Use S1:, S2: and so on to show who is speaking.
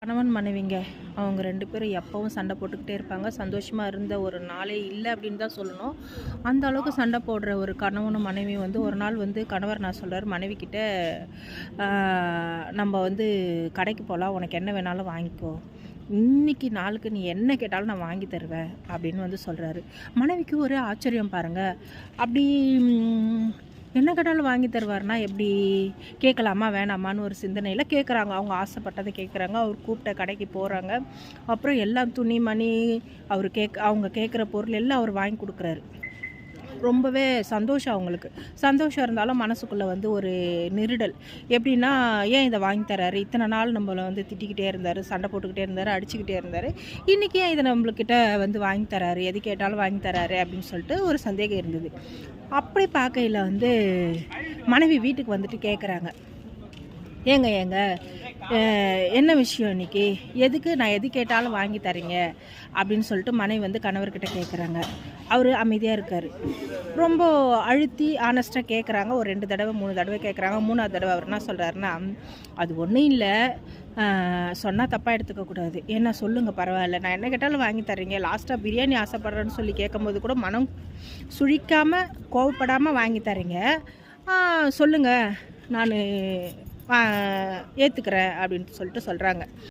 S1: கணவன் மனைவிங்க அவங்க 2 பேரும் எப்பவும் சண்டை போட்டுக்கிட்டே இருப்பாங்க. சந்தோஷமாக இருந்த ஒரு நாளே இல்லை அப்படின்னு தான் சொல்லணும். அந்த அளவுக்கு சண்டை போடுற ஒரு கணவனும் மனைவியும் வந்து ஒரு நாள் வந்து கணவர் நான் சொல்கிறார் மனைவிக்கிட்ட, நம்ம வந்து கடைக்கு போகலாம், உனக்கு என்ன வேணாலும் வாங்கிக்கோ, இன்னைக்கு நாளுக்கு நீ என்ன கேட்டாலும் நான் வாங்கி தருவேன் அப்படின்னு வந்து சொல்கிறாரு. மனைவிக்கு ஒரு ஆச்சரியம் பாருங்கள். அப்படி என்ன கேட்டாலும் வாங்கி தருவார்னா எப்படி? கேட்கலாமா வேணாமான்னு ஒரு சிந்தனையில் கேட்குறாங்க. அவங்க ஆசைப்பட்டதை கேட்குறாங்க. அவர் கூப்பிட்ட கடைக்கு போகிறாங்க. அப்புறம் எல்லாம் துணி மணி அவங்க கேட்குற பொருள் எல்லாம் அவர் வாங்கி கொடுக்குறாரு. ரொம்பவே சந்தோஷம் அவங்களுக்கு. சந்தோஷம் இருந்தாலும் மனசுக்குள்ளே வந்து ஒரு நெருடல். எப்படின்னா, ஏன் இதை வாங்கி தராரு? இத்தனை நாள் நம்மளை வந்து திட்டிக்கிட்டே இருந்தார், சண்டை போட்டுக்கிட்டே இருந்தார், அடிச்சுக்கிட்டே இருந்தார். இன்றைக்கி ஏன் இதை நம்மளுக்கிட்ட வந்து வாங்கி தராரு? எது கேட்டாலும் வாங்கி தராரு அப்படின்னு சொல்லிட்டு ஒரு சந்தேகம் இருந்தது. அப்படி பார்க்கையில் வந்து மனைவி வீட்டுக்கு வந்துட்டு கேட்குறாங்க, ஏங்க ஏங்க என்ன விஷயம் இன்றைக்கி? எதுக்கு நான் எது கேட்டாலும் வாங்கி தரீங்க அப்படின்னு சொல்லிட்டு மனைவி வந்து கணவர்கிட்ட கேட்குறாங்க. அவர் அமைதியாக இருக்கார். ரொம்ப அழுத்தி ஆனஸ்ட்டாக கேட்குறாங்க. ஒரு 2 தடவை 3 தடவை கேட்குறாங்க. 3ஆவது தடவை அவர் என்ன சொல்கிறாருன்னா, அது ஒன்றும் இல்லை, சொன்னால் தப்பாக எடுத்துக்கக்கூடாது, ஏன்னா சொல்லுங்கள் பரவாயில்ல, நான் என்ன கேட்டாலும் வாங்கி தர்றீங்க, லாஸ்ட்டாக பிரியாணி ஆசைப்பட்றேன்னு சொல்லி கேட்கும்போது கூட மனம் சுழிக்காமல் கோவப்படாமல் வாங்கி தரீங்க, சொல்லுங்கள், நான் ஏற்றுக்கிறேன் அப்படின்ட்டு சொல்லிட்டு சொல்கிறாங்க.